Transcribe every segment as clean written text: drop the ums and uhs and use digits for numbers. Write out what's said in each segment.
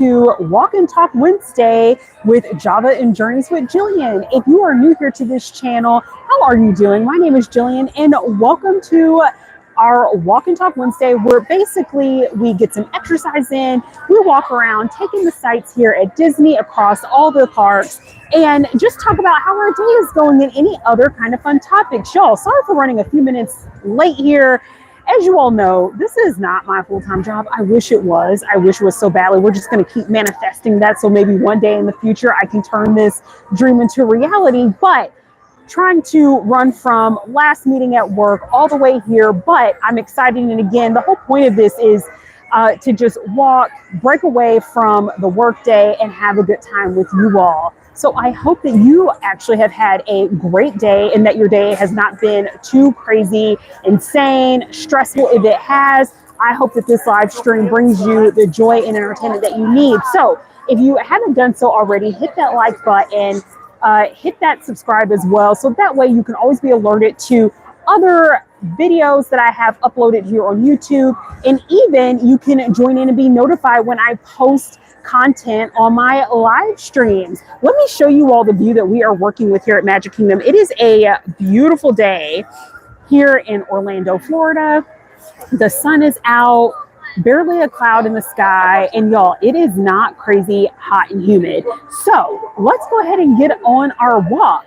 to Walk and Talk Wednesday with Java and Journeys with Jillian. If you are new here to this channel, how are you doing? My name is Jillian and welcome to our Walk and Talk Wednesday, where basically we get some exercise in, we walk around taking the sights here at Disney across all the parks, and just talk about how our day is going and any other kind of fun topics. Y'all, sorry for running a few minutes late here. As you all know, this is not my full-time job. I wish it was. I wish it was so badly. We're just going to keep manifesting that, so maybe one day in the future I can turn this dream into reality. But trying to run from last meeting at work all the way here, but I'm excited. And again, the whole point of this is to just walk, break away from the work day and have a good time with you all. So I hope that you actually have had a great day and that your day has not been too crazy, insane, stressful. If it has, I hope that this live stream brings you the joy and entertainment that you need. So if you haven't done so already, hit that like button, hit that subscribe as well. So that way you can always be alerted to other videos that I have uploaded here on YouTube. And even you can join in and be notified when I post content on my live streams. Let me show you all the view that we are working with here at Magic Kingdom. It is a beautiful day here in Orlando, Florida. The sun is out, barely a cloud in the sky, and y'all, it is not crazy hot and humid. So let's go ahead and get on our walk.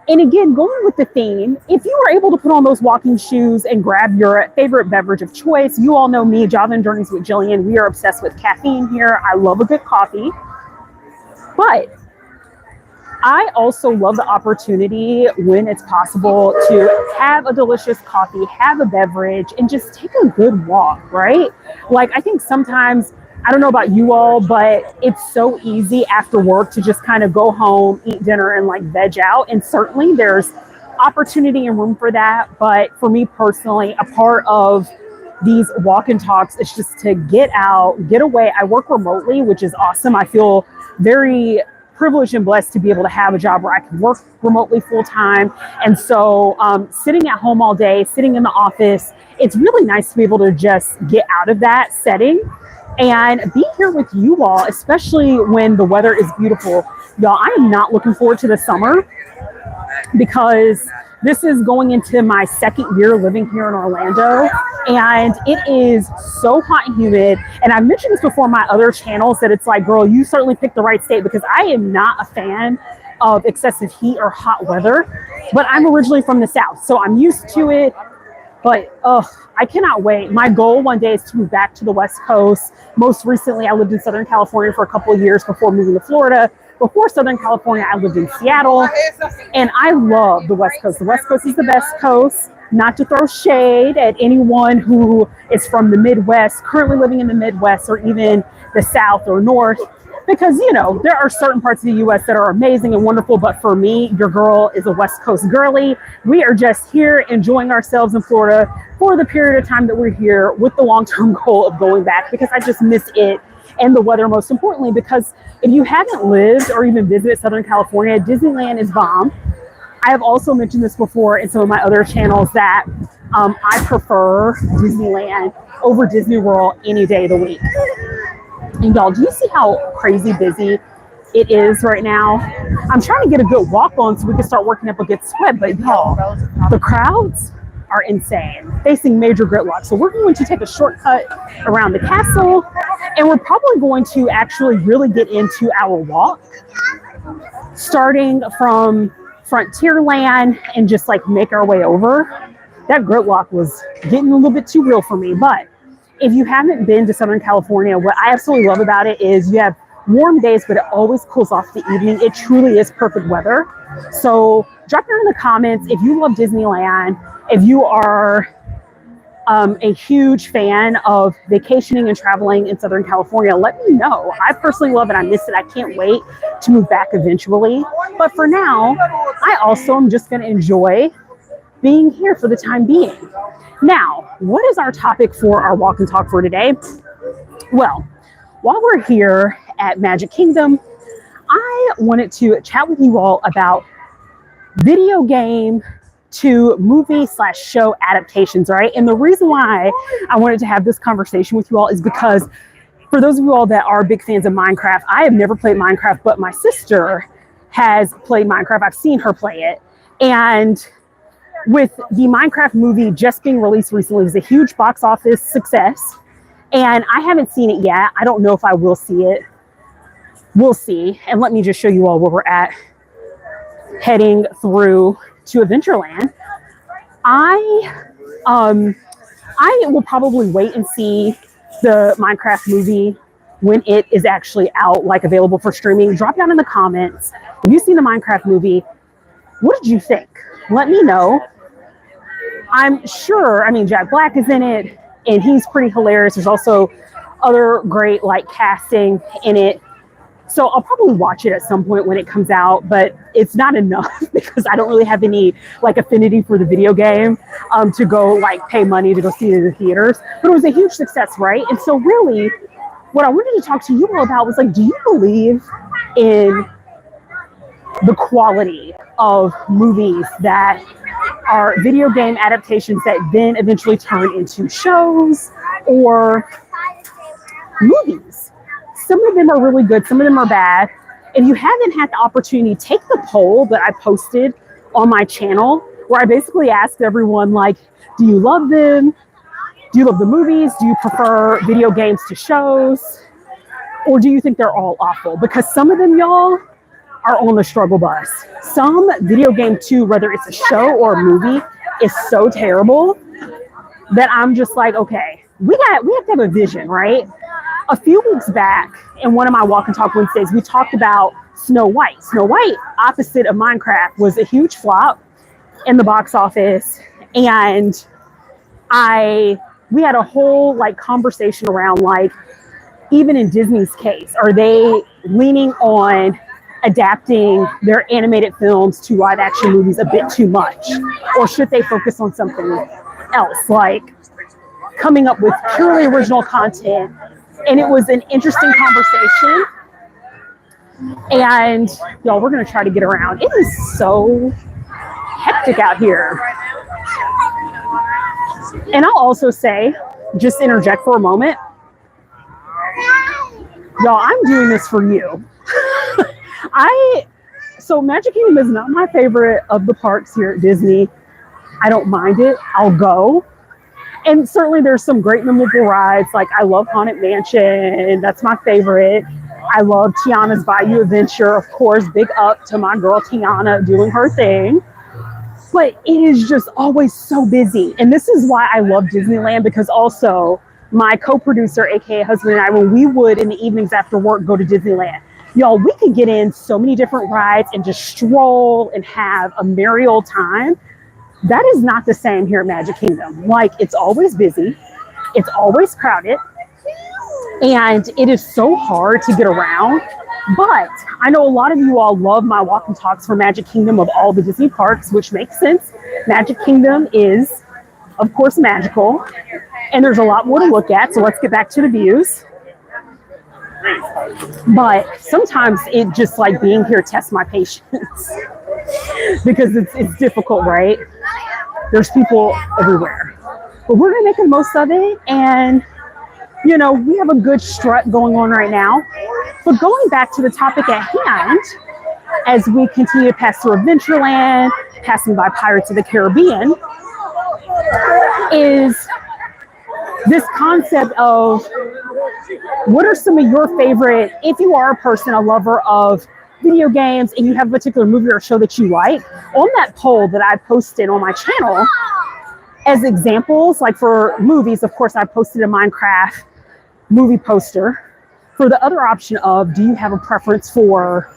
And again, going with the theme, if you were able to put on those walking shoes and grab your favorite beverage of choice, you all know me, Java and Journeys with Jillian. We are obsessed with caffeine here. I love a good coffee. But I also love the opportunity when it's possible to have a delicious coffee, have a beverage, and just take a good walk, right? Like, I think sometimes, I don't know about you all, but it's so easy after work to just kind of go home, eat dinner, and like veg out. And certainly there's opportunity and room for that. But for me personally, a part of these walk and talks is just to get out, get away. I work remotely, which is awesome. I feel very privileged and blessed to be able to have a job where I can work remotely full time. And so sitting at home all day, sitting in the office, it's really nice to be able to just get out of that setting and be here with you all, especially when the weather is beautiful. Y'all, I am not looking forward to the summer because this is going into my second year living here in Orlando, and it is so hot and humid. And I've mentioned this before on my other channels that it's like, girl, you certainly picked the right state, because I am not a fan of excessive heat or hot weather, but I'm originally from the South, so I'm used to it. But I cannot wait. My goal one day is to move back to the West Coast. Most recently, I lived in Southern California for a couple of years before moving to Florida. Before Southern California, I lived in Seattle, and I love the West Coast. The West Coast is the best coast. Not to throw shade at anyone who is from the Midwest, currently living in the Midwest, or even the South or North, because, you know, there are certain parts of the U.S. that are amazing and wonderful. But for me, your girl is a West Coast girly. We are just here enjoying ourselves in Florida for the period of time that we're here, with the long-term goal of going back, because I just miss it, and the weather most importantly. Because if you haven't lived or even visited Southern California, Disneyland is bomb. I have also mentioned this before in some of my other channels that I prefer Disneyland over Disney World any day of the week. And y'all, do you see how crazy busy it is right now? I'm trying to get a good walk on so we can start working up a good sweat, but y'all, the crowds are insane, facing major gridlock. So we're going to take a shortcut around the castle, and we're probably going to actually really get into our walk, starting from Frontierland, and just like make our way over. That gridlock was getting a little bit too real for me. But if you haven't been to Southern California, what I absolutely love about it is you have warm days, but it always cools off the evening. It truly is perfect weather. So drop down in the comments if you love Disneyland, if you are a huge fan of vacationing and traveling in Southern California. Let me know. I personally love it. I miss it. I can't wait to move back eventually. But for now, I also am just going to enjoy being here for the time being. Now, what is our topic for our walk and talk for today? Well, while we're here at Magic Kingdom, I wanted to chat with you all about video game to movie/show adaptations, right? And the reason why I wanted to have this conversation with you all is because For those of you all that are big fans of Minecraft, I have never played Minecraft, but my sister has played Minecraft. I've seen her play it. And with the Minecraft movie just being released recently, it was a huge box office success. And I haven't seen it yet. I don't know if I will see it. We'll see. And let me just show you all where we're at, heading through to Adventureland. I will probably wait and see the Minecraft movie when it is actually out, like available for streaming. Drop down in the comments. Have you seen the Minecraft movie? What did you think? Let me know. I'm sure, I mean, Jack Black is in it and he's pretty hilarious. There's also other great like casting in it. So I'll probably watch it at some point when it comes out, but it's not enough because I don't really have any like affinity for the video game to go like pay money to go see it in the theaters. But it was a huge success, right? And so really what I wanted to talk to you all about was like, do you believe in the quality of movies that are video game adaptations that then eventually turn into shows or movies? Some of them are really good, some of them are bad. If you haven't had the opportunity, take the poll that I posted on my channel where I basically asked everyone, like, do you love them? Do you love the movies? Do you prefer video games to shows? Or do you think they're all awful? Because some of them, y'all, are on the struggle bus. Some video game too, whether it's a show or a movie, is so terrible that I'm just like, okay, we have to have a vision, right? A few weeks back, in one of my Walk and Talk Wednesdays, we talked about Snow White. Snow White, opposite of Minecraft, was a huge flop in the box office. And we had a whole like conversation around like, even in Disney's case, are they leaning on adapting their animated films to live action movies a bit too much? Or should they focus on something else, like coming up with purely original content? And it was an interesting conversation. And y'all, we're gonna try to get around. It is so hectic out here. And I'll also say, just interject for a moment, y'all, I'm doing this for you. So Magic Kingdom is not my favorite of the parks here at Disney. I don't mind it. I'll go. And certainly there's some great memorable rides. Like I love Haunted Mansion. That's my favorite. I love Tiana's Bayou Adventure. Of course, big up to my girl Tiana doing her thing. But it is just always so busy. And this is why I love Disneyland, because also my co-producer, aka husband, and I, when we would in the evenings after work go to Disneyland, y'all, we could get in so many different rides and just stroll and have a merry old time. That is not the same here at Magic Kingdom. Like, it's always busy, it's always crowded, and it is so hard to get around. But I know a lot of you all love my walk and talks for Magic Kingdom of all the Disney parks, which makes sense. Magic Kingdom is, of course, magical, and there's a lot more to look at. So let's get back to the views. But sometimes it just like being here tests my patience because it's difficult, right? There's people everywhere, but we're gonna make the most of it. And you know, we have a good strut going on right now. But going back to the topic at hand, as we continue to pass through Adventureland, passing by Pirates of the Caribbean, is this concept of what are some of your favorite, if you are a person, a lover of video games, and you have a particular movie or show that you like. On that poll that I posted on my channel, as examples, like for movies, of course, I posted a Minecraft movie poster. For the other option of, do you have a preference for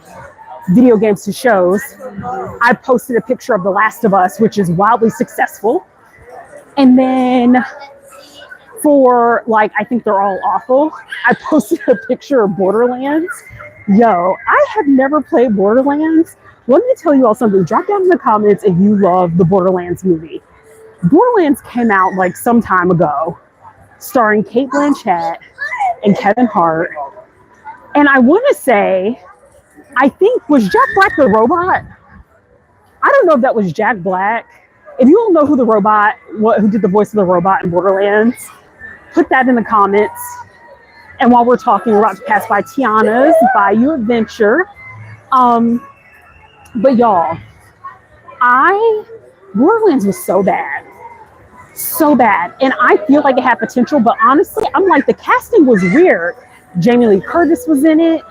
video games to shows, I posted a picture of The Last of Us, which is wildly successful. And then for like, I think they're all awful, I posted a picture of Borderlands. Yo, I have never played Borderlands. Let me tell you all something. Drop down in the comments if you love the Borderlands movie. Borderlands came out like some time ago, starring Cate Blanchett and Kevin Hart. And I want to say, I think, was Jack Black the robot? I don't know if that was Jack Black. If you all know who the robot, who did the voice of the robot in Borderlands, put that in the comments And while we're talking, we're about to pass by Tiana's Bayou Adventure. But y'all, Borderlands was so bad. So bad. And I feel like it had potential, but honestly, I'm like, the casting was weird. Jamie Lee Curtis was in it.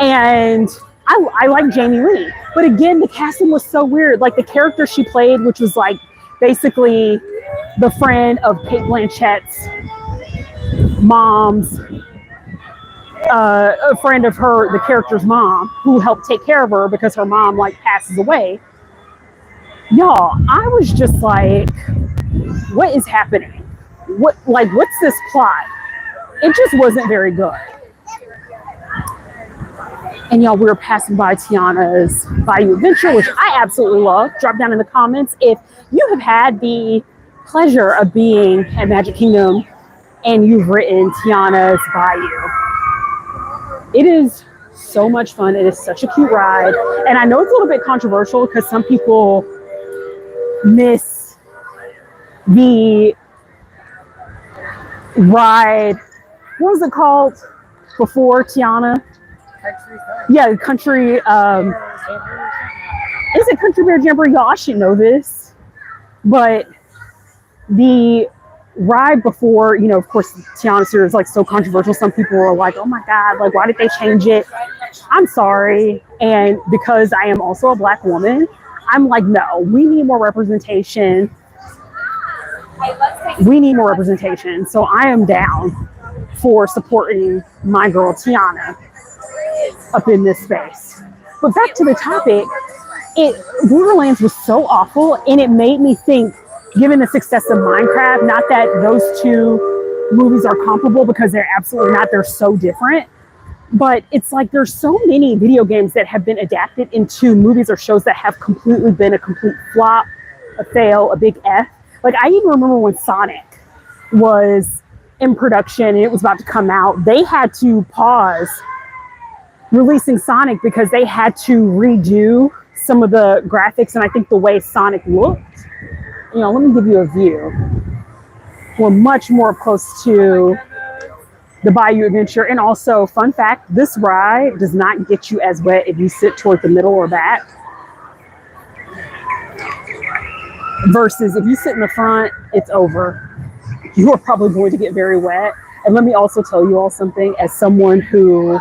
And I like Jamie Lee. But again, the casting was so weird. Like the character she played, which was like basically the friend of Cate Blanchett's mom's, a friend of her, the character's mom, who helped take care of her because her mom like passes away. Y'all, I was just like, what is happening? What's this plot? It just wasn't very good. And y'all, we were passing by Tiana's Bayou Adventure, which I absolutely love. Drop down in the comments if you have had the pleasure of being at Magic Kingdom and you've written Tiana's Bayou. It is so much fun. It is such a cute ride. And I know it's a little bit controversial because some people miss the ride. What was it called before Tiana? Yeah, country. Is it Country Bear Jamboree? Y'all, I should know this. But the ride before, you know, of course, Tiana series is like so controversial. Some people were like, oh my God, like, why did they change it? I'm sorry. And because I am also a Black woman, I'm like, no, we need more representation. We need more representation. So I am down for supporting my girl Tiana up in this space. But back to the topic, Borderlands was so awful, and it made me think, given the success of Minecraft, not that those two movies are comparable because they're absolutely not, they're so different, but it's like there's so many video games that have been adapted into movies or shows that have completely been a complete flop, a fail, a big F. Like I even remember when Sonic was in production and it was about to come out, they had to pause releasing Sonic because they had to redo some of the graphics and I think the way Sonic looked. You know, let me give you a view. We're much more close to the Bayou Adventure. And also, fun fact, this ride does not get you as wet if you sit toward the middle or back. Versus if you sit in the front, it's over. You are probably going to get very wet. And let me also tell you all something, as someone who,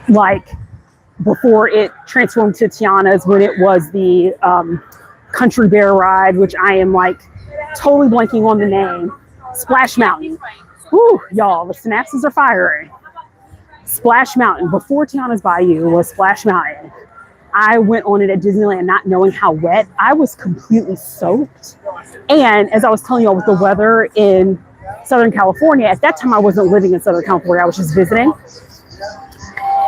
like, before it transformed to Tiana's, when it was the Country Bear ride, which I am like totally blanking on the name. Splash Mountain. Whew, y'all, the synapses are firing. Splash Mountain. Before Tiana's Bayou was Splash Mountain. I went on it at Disneyland not knowing how wet. I was completely soaked. And as I was telling y'all with the weather in Southern California, at that time I wasn't living in Southern California, I was just visiting.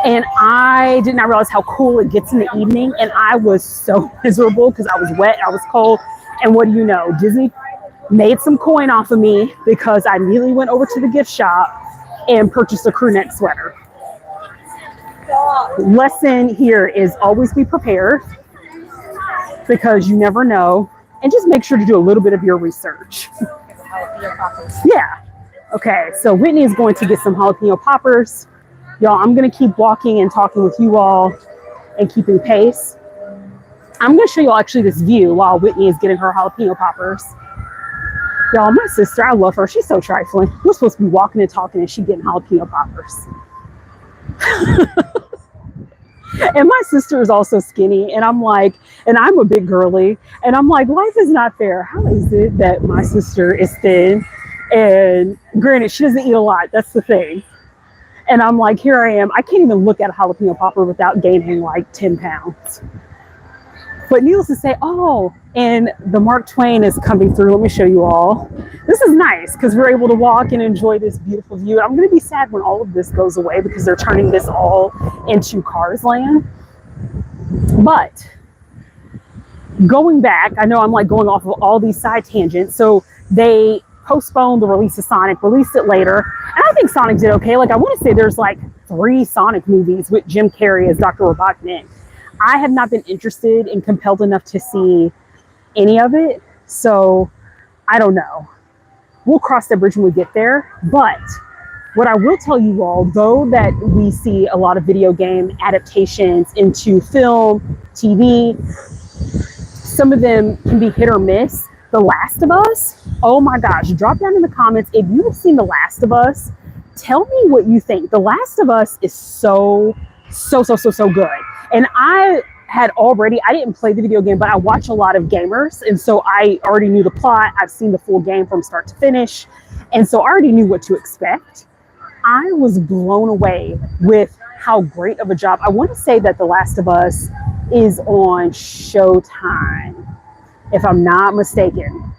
And I did not realize how cool it gets in the evening. And I was so miserable because I was wet, I was cold. And what do you know? Disney made some coin off of me because I immediately went over to the gift shop and purchased a crew neck sweater. Lesson here is always be prepared because you never know. And just make sure to do a little bit of your research. Yeah. Okay, so Whitney is going to get some jalapeno poppers. Y'all, I'm going to keep walking and talking with you all and keeping pace. I'm going to show you all actually this view while Whitney is getting her jalapeno poppers. Y'all, my sister, I love her. She's so trifling. We're supposed to be walking and talking and she's getting jalapeno poppers. And my sister is also skinny. And I'm like, and I'm a big girly. And I'm like, life is not fair. How is it that my sister is thin? And granted, she doesn't eat a lot. That's the thing. And I'm like, here I am. I can't even look at a jalapeno popper without gaining like 10 pounds. But needless to say, oh, and the Mark Twain is coming through. Let me show you all. This is nice because we're able to walk and enjoy this beautiful view. I'm going to be sad when all of this goes away because they're turning this all into Cars Land. But going back, I know I'm like going off of all these side tangents. So they postponed the release of Sonic, released it later. And I think Sonic did okay. Like I want to say there's like 3 Sonic movies with Jim Carrey as Dr. Robotnik. I have not been interested and compelled enough to see any of it. So I don't know. we'll cross that bridge when we get there. But what I will tell you all, though, that we see a lot of video game adaptations into film, TV, some of them can be hit or miss. The Last of Us, oh my gosh, drop down in the comments if you have seen The Last of Us. Tell me what you think. The Last of Us is so good. And I didn't play the video game, but I watch a lot of gamers. And so I already knew the plot. I've seen the full game from start to finish. And so I already knew what to expect. I was blown away with how great of a job. I want to say that The Last of Us is on Showtime, if I'm not mistaken.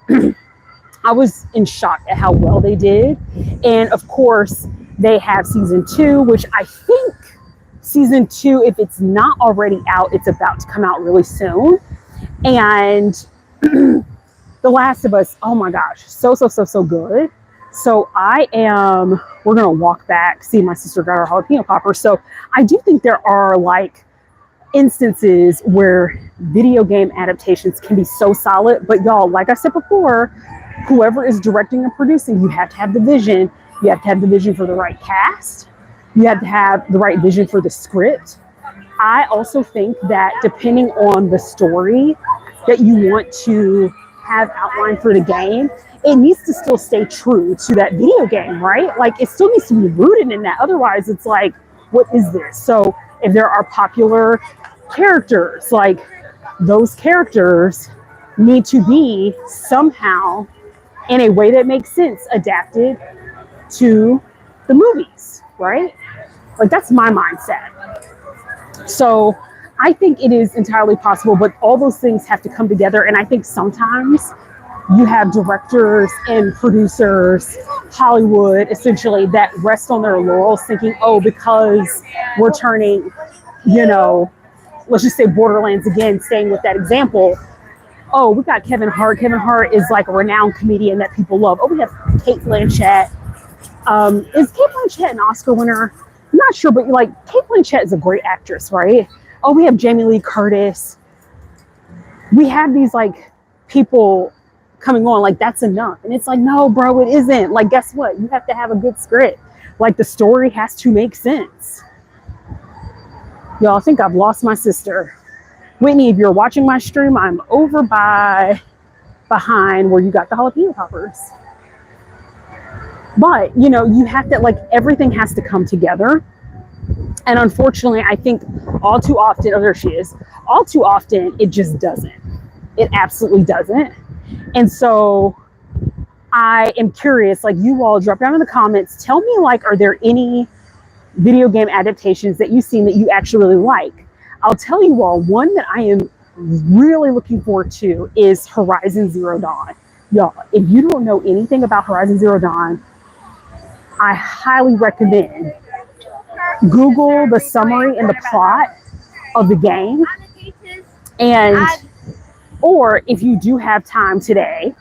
I was in shock at how well they did. And of course, they have season 2, which I think season 2, if it's not already out, it's about to come out really soon. And The Last of Us, oh my gosh, so good. So we're gonna walk back, see my sister got her jalapeno popper. So I do think there are like instances where video game adaptations can be so solid, but y'all, like I said before, whoever is directing and producing, you have to have the vision. You have to have the vision for the right cast. You have to have the right vision for the script. I also think that depending on the story that you want to have outlined for the game, it needs to still stay true to that video game, right? Like, it still needs to be rooted in that. Otherwise, it's like, what is this? So if there are popular characters, like, those characters need to be somehow, in a way that makes sense, adapted to the movies, right? Like, that's my mindset. So I think it is entirely possible, but all those things have to come together. And I think sometimes you have directors and producers, Hollywood, essentially, that rest on their laurels thinking, oh, because we're turning, let's just say Borderlands again, staying with that example. Oh, we got Kevin Hart. Kevin Hart is like a renowned comedian that people love. Oh, we have Cate Blanchett. Is Cate Blanchett an Oscar winner? I'm not sure, but like, Cate Blanchett is a great actress, right? Oh, we have Jamie Lee Curtis. We have these like people coming on, like, that's enough. And it's like, no, bro, it isn't. Like, guess what? You have to have a good script. Like, the story has to make sense. Y'all, I think I've lost my sister. Whitney, if you're watching my stream, I'm over behind where you got the jalapeno poppers. But, you have to, like, everything has to come together. And unfortunately, I think all too often, oh, there she is. All too often, it just doesn't. It absolutely doesn't. And so I am curious, like, you all drop down in the comments, tell me, like, are there any video game adaptations that you've seen that you actually really like? I'll tell you all, one that I am really looking forward to is Horizon Zero Dawn. Y'all, if you don't know anything about Horizon Zero Dawn, I highly recommend Google the summary and the plot of the game. Or if you do have time today,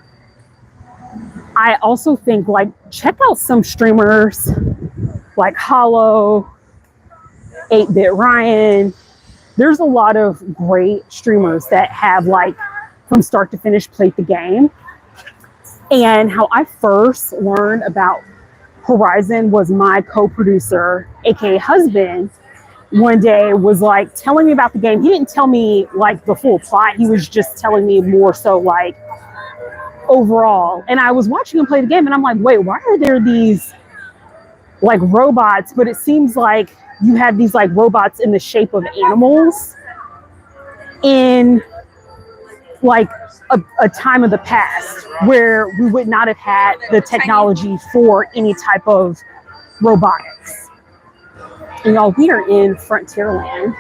I also think, like, check out some streamers like Hollow, 8-Bit Ryan. There's a lot of great streamers that have, like, from start to finish played the game. And how I first learned about Horizon was my co-producer, aka husband, one day was like telling me about the game. He didn't tell me like the full plot. He was just telling me more so like overall. And I was watching him play the game and I'm like, wait, why are there these like robots? But it seems like you have these like robots in the shape of animals in like a time of the past where we would not have had the technology for any type of robotics. And y'all, we are in Frontierland,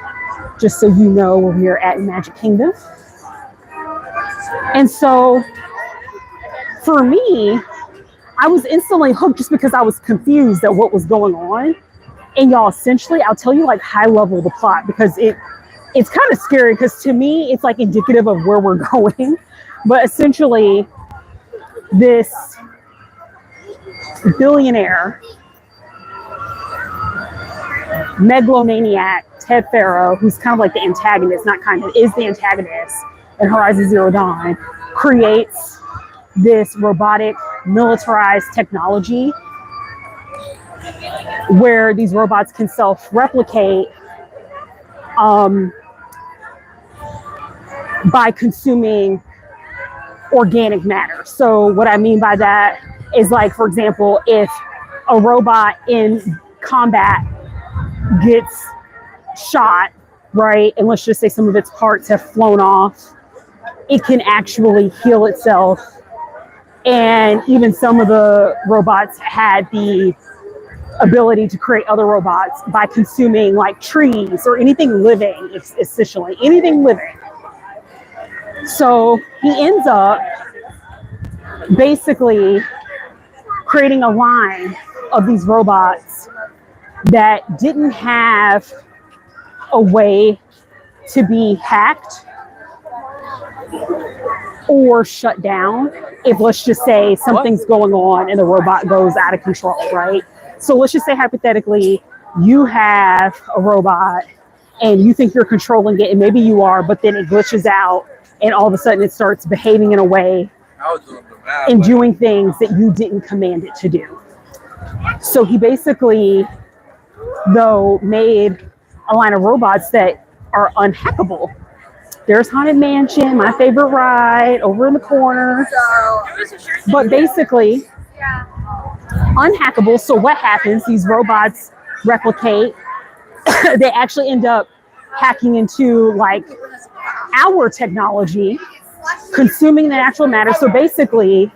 just so you know where we are at in Magic Kingdom. And so for me, I was instantly hooked just because I was confused at what was going on. And y'all, essentially, I'll tell you like high level the plot because it's kind of scary because to me, it's like indicative of where we're going. But essentially, this billionaire, megalomaniac, Ted Faro, who's kind of like the antagonist, not kind of, is the antagonist in Horizon Zero Dawn, creates this robotic militarized technology where these robots can self-replicate by consuming organic matter. So what I mean by that is, like, for example, if a robot in combat gets shot, right, and let's just say some of its parts have flown off, it can actually heal itself. And even some of the robots had the ability to create other robots by consuming like trees or anything living, essentially anything living. So he ends up basically creating a line of these robots that didn't have a way to be hacked or shut down if, let's just say, something's going on and the robot goes out of control, right? So let's just say hypothetically you have a robot and you think you're controlling it, and maybe you are, but then it glitches out and all of a sudden it starts behaving in a way and doing things that you didn't command it to do. So he basically, though, made a line of robots that are unhackable. There's Haunted Mansion, my favorite ride, over in the corner. But basically, unhackable. So what happens? These robots replicate. They actually end up hacking into like our technology, consuming the natural matter. So basically,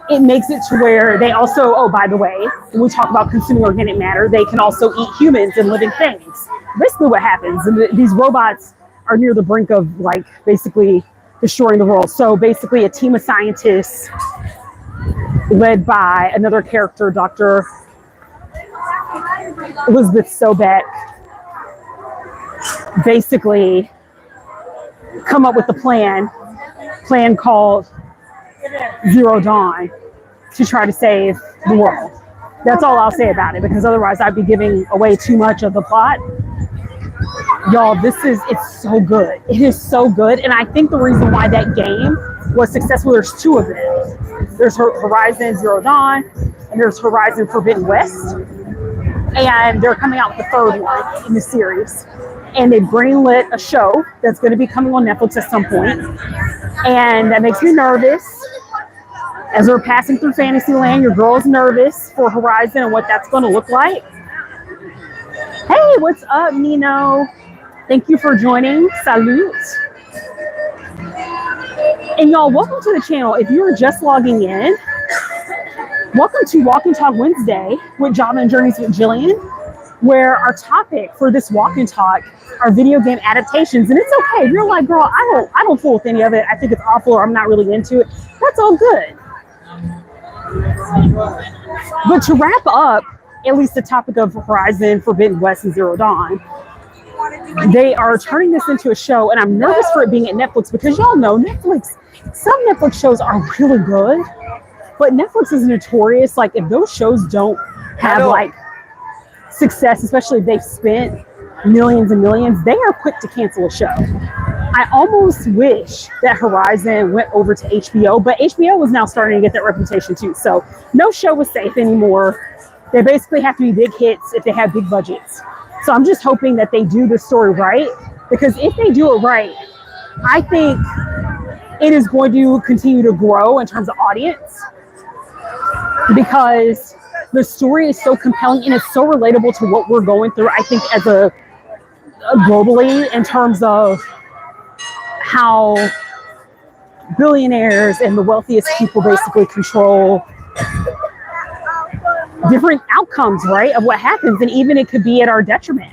it makes it to where they also, oh, by the way, when we talk about consuming organic matter, they can also eat humans and living things. Basically what happens, and these robots are near the brink of like basically destroying the world. So basically a team of scientists led by another character, Dr. Elizabeth Sobeck, basically come up with a plan called Zero Dawn to try to save the world. That's all I'll say about it, because otherwise I'd be giving away too much of the plot. Y'all, it's so good. It is so good. And I think the reason why that game was successful, there's two of them. There's Horizon Zero Dawn and there's Horizon Forbidden West. And they're coming out with the third one in the series. And they greenlit a show that's going to be coming on Netflix at some point. And that makes me nervous. As we're passing through Fantasyland, your girl's nervous for Horizon and what that's going to look like. Hey, what's up, Nino? Thank you for joining. Salute. And y'all, welcome to the channel. If you're just logging in, welcome to Walk and Talk Wednesday with Java and Journeys with Jillian, where our topic for this walk and talk are video game adaptations. And it's okay if you're like, girl, I don't fool with any of it. I think it's awful, or I'm not really into it. That's all good. But to wrap up, at least the topic of Horizon Forbidden West and Zero Dawn, they are turning this into a show, and I'm nervous for it being at Netflix, because y'all know Netflix, some Netflix shows are really good, but Netflix is notorious, like, if those shows don't have like success, especially if they've spent millions and millions, they are quick to cancel a show. I almost wish that Horizon went over to HBO, but HBO is now starting to get that reputation too. So no show is safe anymore. They basically have to be big hits if they have big budgets. So I'm just hoping that they do the story right, because if they do it right, I think it is going to continue to grow in terms of audience, because the story is so compelling and it's so relatable to what we're going through, I think, as a globally, in terms of how billionaires and the wealthiest people basically control different outcomes, right, of what happens, and even it could be at our detriment.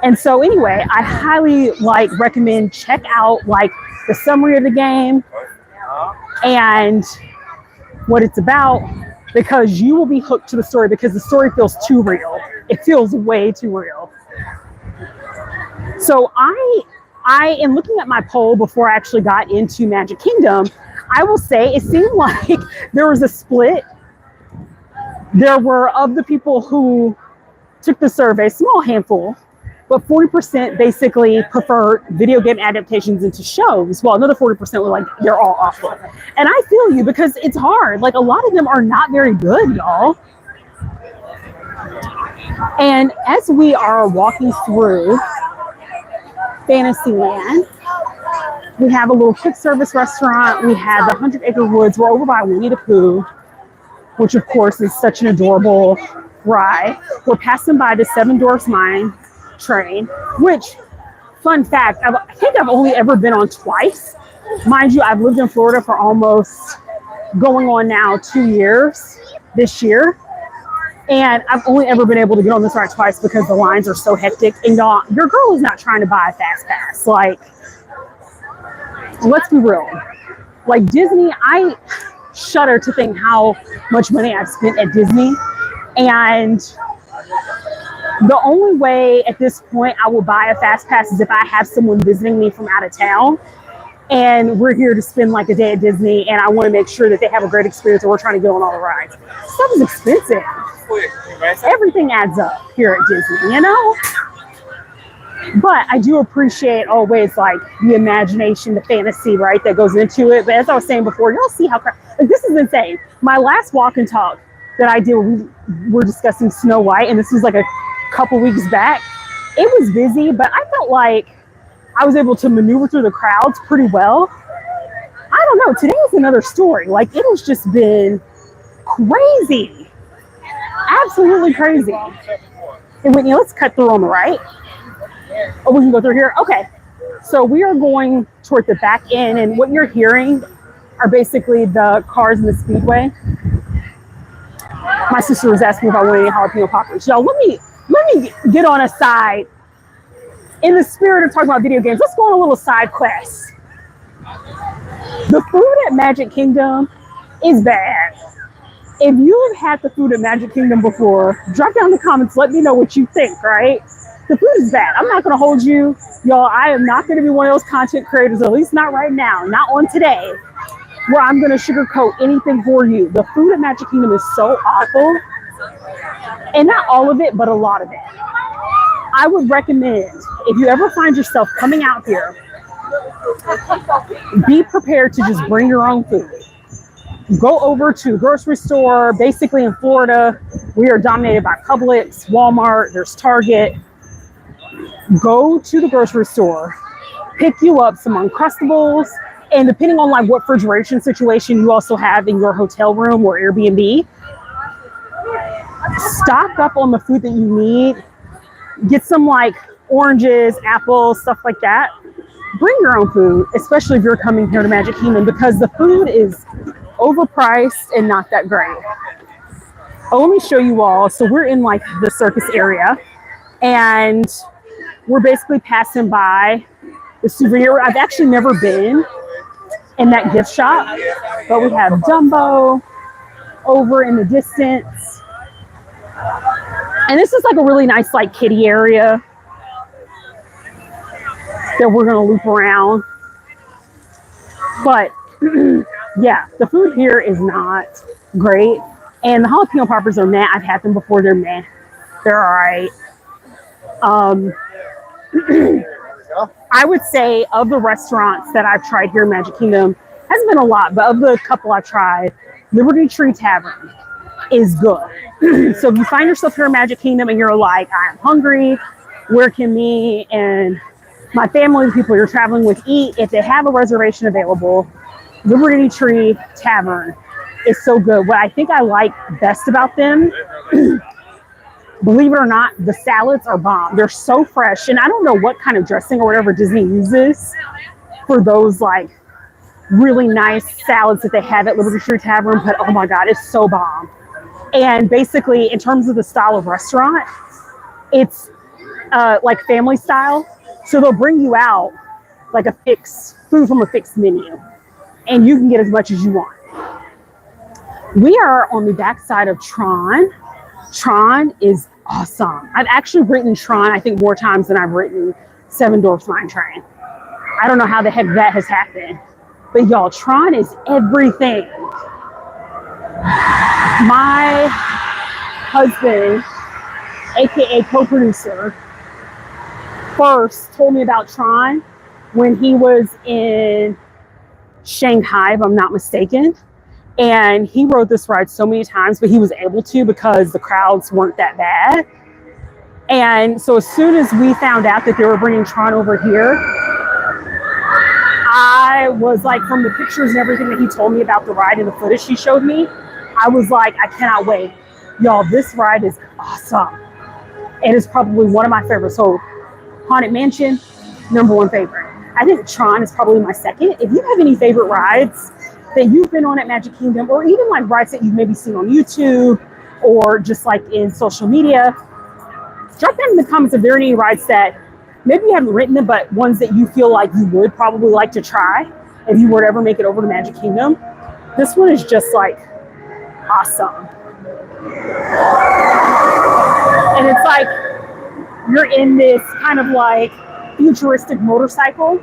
And so anyway, I highly recommend check out the summary of the game and what it's about, because you will be hooked to the story, because the story feels too real. It feels way too real. So I am looking at my poll before I actually got into Magic Kingdom. I will say it seemed like there was a split. There were, of the people who took the survey, small handful, but 40% basically prefer video game adaptations into shows, while another 40% were like, they're all awful. And I feel you, because it's hard. Like, a lot of them are not very good, y'all. And as we are walking through Fantasyland, we have a little quick service restaurant. We have the 100 Acre Woods. We're over by Winnie the Pooh, which of course is such an adorable ride. We're passing by the Seven Dwarfs Mine Train, which, fun fact, I think I've only ever been on twice. Mind you, I've lived in Florida for almost going on now 2 years this year. And I've only ever been able to get on this ride twice because the lines are so hectic. And y'all, your girl is not trying to buy a fast pass. Like, let's be real. Like, Disney, I shudder to think how much money I've spent at Disney. And the only way at this point I will buy a fast pass is if I have someone visiting me from out of town and we're here to spend like a day at Disney and I want to make sure that they have a great experience and we're trying to get on all the rides. Stuff is expensive. Everything adds up here at Disney, you know? But I do appreciate always like the imagination, the fantasy, right, that goes into it. But as I was saying before, y'all see how like, this is insane. My last walk and talk that I did, we were discussing Snow White, and this was like a couple weeks back. It was busy, but I felt like I was able to maneuver through the crowds pretty well. I don't know. Today is another story. Like, it has just been crazy. Absolutely crazy. And Whitney, let's cut through on the right. Oh, we can go through here? Okay. So we are going toward the back end, and what you're hearing are basically the cars in the speedway. My sister was asking if I wanted any jalapeno poppers. Y'all, let me get on a side. In the spirit of talking about video games, let's go on a little side quest. The food at Magic Kingdom is bad. If you have had the food at Magic Kingdom before, drop down in the comments, let me know what you think, right? The food is bad. I'm not going to hold you. Y'all, I am not going to be one of those content creators, at least not right now, not on today, where I'm going to sugarcoat anything for you. The food at Magic Kingdom is so awful. And not all of it, but a lot of it. I would recommend, if you ever find yourself coming out here, be prepared to just bring your own food. Go over to a grocery store. Basically in Florida, we are dominated by Publix, Walmart, there's Target. Go to the grocery store, pick you up some Uncrustables, and depending on like what refrigeration situation you also have in your hotel room or Airbnb, stock up on the food that you need. Get some like oranges, apples, stuff like that. Bring your own food, especially if you're coming here to Magic Kingdom, because the food is overpriced and not that great. Oh, let me show you all. So we're in like the circus area, and we're basically passing by the souvenir. I've actually never been in that gift shop, but we have Dumbo over in the distance. And this is like a really nice like kiddie area that we're gonna loop around. But yeah, the food here is not great. And the jalapeno poppers are meh. I've had them before, they're meh. They're all right. I would say of the restaurants that I've tried here in Magic Kingdom, hasn't been a lot, but of the couple I've tried, Liberty Tree Tavern is good. So if you find yourself here in Magic Kingdom and you're like, I'm hungry, where can me and my family, the people you're traveling with, eat? If they have a reservation available, Liberty Tree Tavern is so good. What I think I like best about them, believe it or not, the salads are bomb. They're so fresh. And I don't know what kind of dressing or whatever Disney uses for those like really nice salads that they have at Liberty Tree Tavern, but oh my God, it's so bomb. And basically, in terms of the style of restaurant, it's like family style. So they'll bring you out like a fixed food from a fixed menu, and you can get as much as you want. We are on the backside of Tron. Tron is awesome. I've actually written Tron, I think, more times than I've written Seven Dwarfs Mine Train. I don't know how the heck that has happened, but y'all, Tron is everything. My husband, aka co-producer, first told me about Tron when he was in Shanghai, if I'm not mistaken. And he rode this ride so many times, but he was able to because the crowds weren't that bad. And so as soon as we found out that they were bringing Tron over here, I was like, from the pictures and everything that he told me about the ride and the footage he showed me, I was like, I cannot wait. Y'all, this ride is awesome. It is probably one of my favorites. So Haunted Mansion, #1 favorite. I think Tron is probably my second. If you have any favorite rides that you've been on at Magic Kingdom, or even like rides that you've maybe seen on YouTube or just like in social media, drop down in the comments if there are any rides that maybe you haven't written them, but ones that you feel like you would probably like to try if you were to ever make it over to Magic Kingdom. This one is just like awesome. And it's like you're in this kind of like futuristic motorcycle,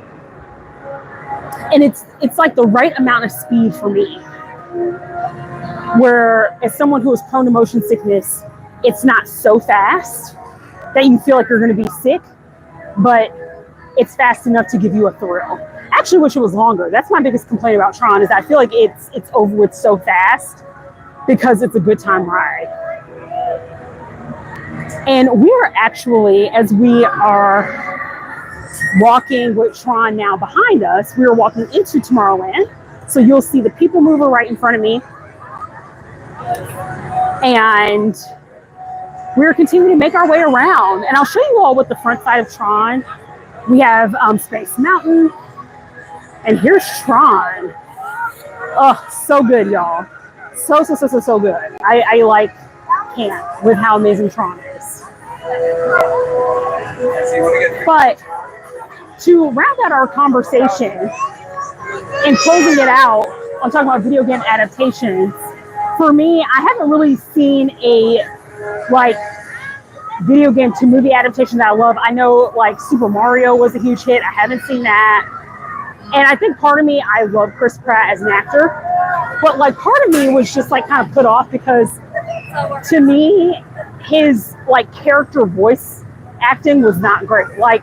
and it's like the right amount of speed for me, where as someone who is prone to motion sickness, it's not so fast that you feel like you're going to be sick, but it's fast enough to give you a thrill. I actually wish it was longer. That's my biggest complaint about Tron, is I feel like it's over with so fast because it's a good time ride. And we are actually, as we are walking with Tron now behind us, we are walking into Tomorrowland. So you'll see the people mover right in front of me. And we're continuing to make our way around. And I'll show you all what the front side of Tron. We have Space Mountain. And here's Tron. Oh, so good, y'all. So good. I like can't with how amazing Tron is. But to round out our conversation and closing it out, I'm talking about video game adaptations. For me, I haven't really seen a like video game to movie adaptation that I love. I know like Super Mario was a huge hit. I haven't seen that. And I think part of me, I love Chris Pratt as an actor, but like part of me was just like kind of put off because to me, his like character voice acting was not great. Like,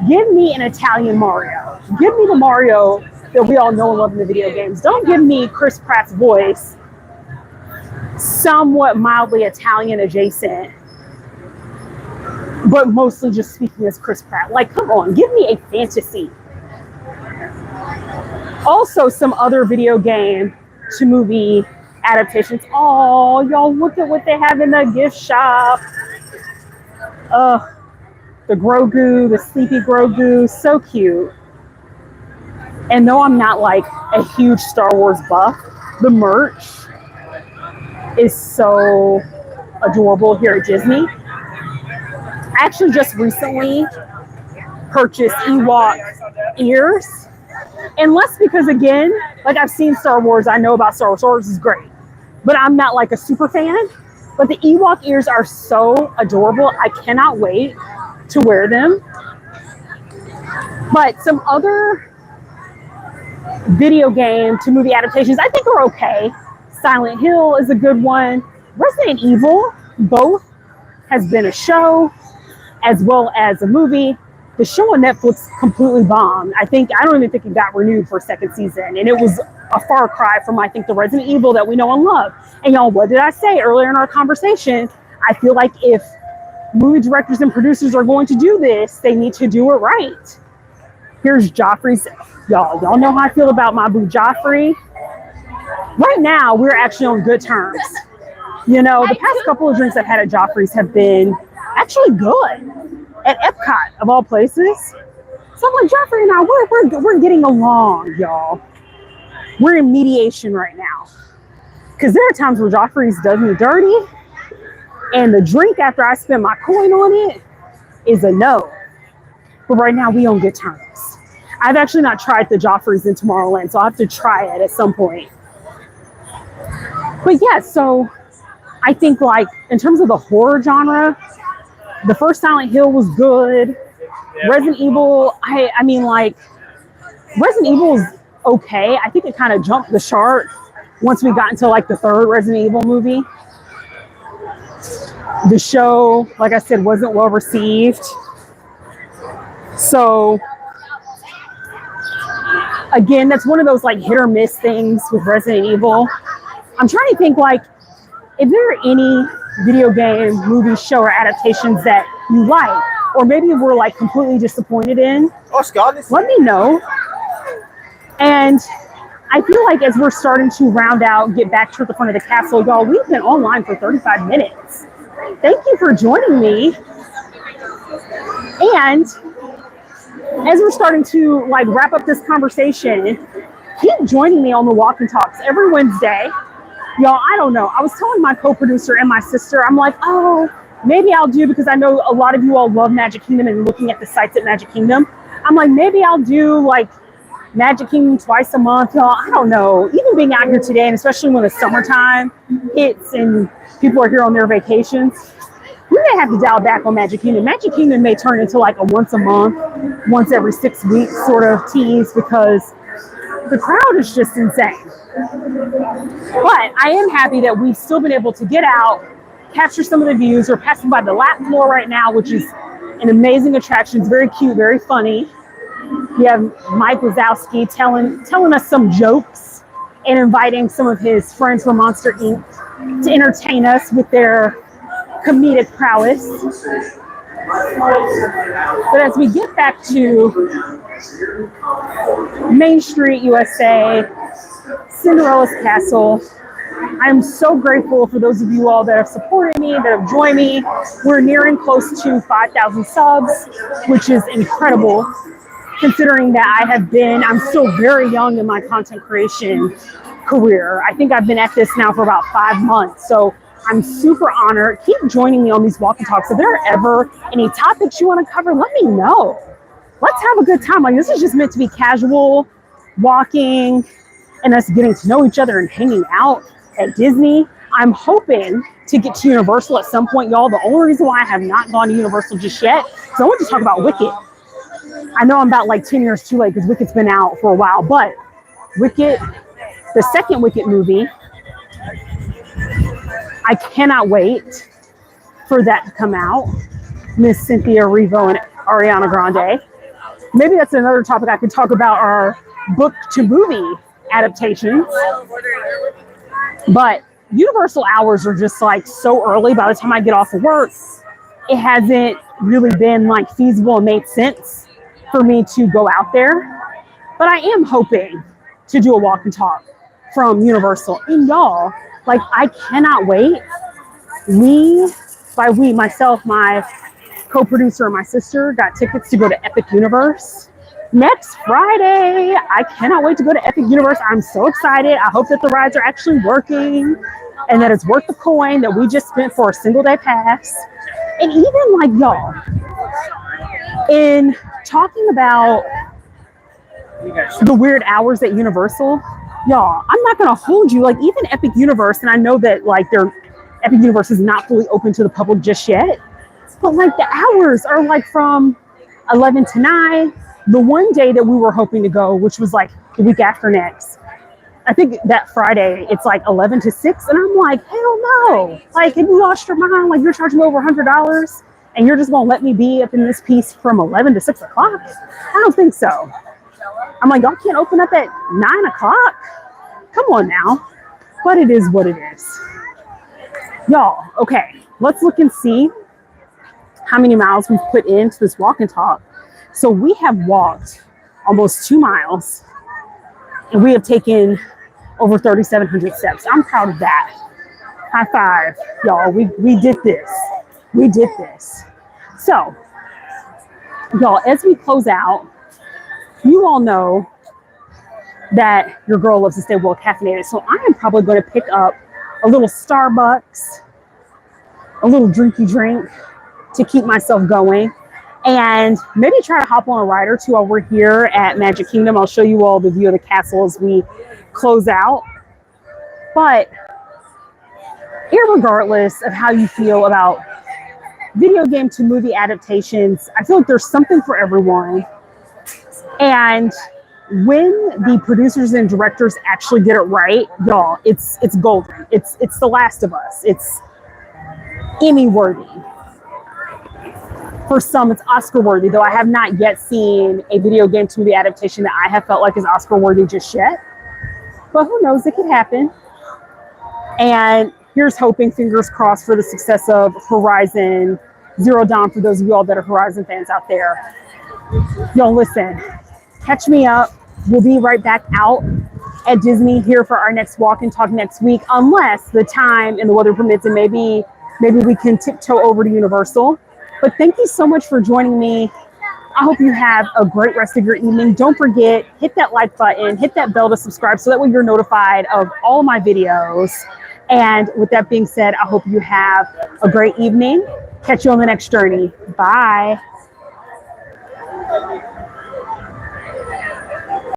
give me an Italian Mario. Give me the Mario that we all know and love in the video games. Don't give me Chris Pratt's voice, somewhat mildly Italian adjacent, but mostly just speaking as Chris Pratt. Like, come on, give me a fantasy. Also, some other video game to movie adaptations. Oh, y'all, look at what they have in the gift shop. The Grogu, the Sleepy Grogu, so cute. And though I'm not like a huge Star Wars buff, the merch is so adorable here at Disney. I actually just recently purchased Ewok ears. And less because, again, like I've seen Star Wars, I know about Star Wars. Star Wars is great, but I'm not like a super fan. But the Ewok ears are so adorable. I cannot wait to wear them. But some other video game to movie adaptations I think are okay. Silent Hill is a good one. Resident Evil, both, has been a show as well as a movie. The show on Netflix completely bombed. I don't even think it got renewed for a second season. And it was a far cry from, I think, the Resident Evil that we know and love. And y'all, what did I say earlier in our conversation? I feel like if movie directors and producers are going to do this, they need to do it right. Here's Joffrey's. Y'all know how I feel about my boo Joffrey. Right now, we're actually on good terms. You know, the past couple of drinks I've had at Joffrey's have been actually good. At Epcot, of all places. So I'm like, Joffrey and I, we're getting along, y'all. We're in mediation right now. Because there are times where Joffrey's does me dirty, and the drink after I spend my coin on it is a no. But right now, we on good terms. I've actually not tried the Joffrey's in Tomorrowland, so I'll have to try it at some point. But yeah, so I think like in terms of the horror genre, the first Silent Hill was good. Resident Evil, I mean, like, Resident Evil is okay. I think it kind of jumped the shark once we got into, like, the third Resident Evil movie. The show, like I said, wasn't well received. So again, that's one of those like hit or miss things with Resident Evil. I'm trying to think, like, if there are any video game, movie, show, or adaptations that you like, or maybe we're like completely disappointed in, let me know. And I feel like as we're starting to round out, get back to the front of the castle, y'all, we've been online for 35 minutes. Thank you for joining me. And as we're starting to like wrap up this conversation, keep joining me on the walk and talks every Wednesday. Y'all, I don't know. I was telling my co-producer and my sister, I'm like, oh, maybe I'll do, because I know a lot of you all love Magic Kingdom and looking at the sites at Magic Kingdom. I'm like, maybe I'll do like Magic Kingdom twice a month. Y'all, I don't know. Even being out here today, and especially when the summertime hits and people are here on their vacations, we may have to dial back on Magic Kingdom. Magic Kingdom may turn into like a once a month, once every 6 weeks sort of tease, because the crowd is just insane. But I am happy that we've still been able to get out, capture some of the views. We're passing by the lap floor right now, which is an amazing attraction. It's very cute, very funny. We have Mike Wazowski telling us some jokes and inviting some of his friends from Monster Inc. to entertain us with their comedic prowess. But as we get back to Main Street, USA, Cinderella's Castle, I'm so grateful for those of you all that have supported me, that have joined me. We're nearing close to 5,000 subs, which is incredible, considering that I'm still very young in my content creation career. I think I've been at this now for about 5 months. So I'm super honored. Keep joining me on these walk and talks. If there are ever any topics you want to cover, let me know. Let's have a good time. Like, this is just meant to be casual walking and us getting to know each other and hanging out at Disney. I'm hoping to get to Universal at some point, y'all. The only reason why I have not gone to Universal just yet is I want to talk about Wicked. I know I'm about like 10 years too late because Wicked's been out for a while, but Wicked, the second Wicked movie, I cannot wait for that to come out. Miss Cynthia Erivo and Ariana Grande. Maybe that's another topic I could talk about, our book to movie adaptations. But Universal hours are just like so early. By the time I get off of work, it hasn't really been like feasible and made sense for me to go out there. But I am hoping to do a walk and talk from Universal. And y'all, like, I cannot wait. Myself, my co-producer, and my sister got tickets to go to Epic Universe next Friday. I cannot wait to go to Epic Universe. I'm so excited. I hope that the rides are actually working and that it's worth the coin that we just spent for a single day pass. And even like y'all, in talking about the weird hours at Universal, y'all, I'm not gonna hold you. Like, even Epic Universe, and I know that like Epic Universe is not fully open to the public just yet, but like the hours are like from 11 to 9. The one day that we were hoping to go, which was like the week after next, I think that Friday, it's like 11 to 6. And I'm like, hell no. Like, have you lost your mind? Like, you're charging me over $100 and you're just gonna let me be up in this piece from 11 to 6 o'clock? I don't think so. I'm like, y'all can't open up at 9 o'clock? Come on now. But it is what it is. Y'all, okay, let's look and see how many miles we've put into this walk and talk. So we have walked almost 2 miles and we have taken over 3,700 steps. I'm proud of that. High five, y'all. We did this. We did this. So, y'all, as we close out, you all know that your girl loves to stay well caffeinated. So I am probably going to pick up a little Starbucks, a little drinky drink to keep myself going, and maybe try to hop on a ride or two while we're here at Magic Kingdom. I'll show you all the view of the castle as we close out. But irregardless of how you feel about video game to movie adaptations, I feel like there's something for everyone. And when the producers and directors actually get it right, y'all, it's golden. It's The Last of Us. It's Emmy worthy. For some, it's Oscar worthy, though I have not yet seen a video game to movie adaptation that I have felt like is Oscar worthy just yet. But who knows, it could happen. And here's hoping, fingers crossed, for the success of Horizon Zero Dawn for those of you all that are Horizon fans out there. Yo, listen, catch me up. We'll be right back out at Disney here for our next walk and talk next week, unless the time and the weather permits, and maybe we can tiptoe over to Universal. But thank you so much for joining me. I hope you have a great rest of your evening. Don't forget, hit that like button, hit that bell to subscribe so that way you're notified of all my videos. And with that being said, I hope you have a great evening. Catch you on the next journey. Bye.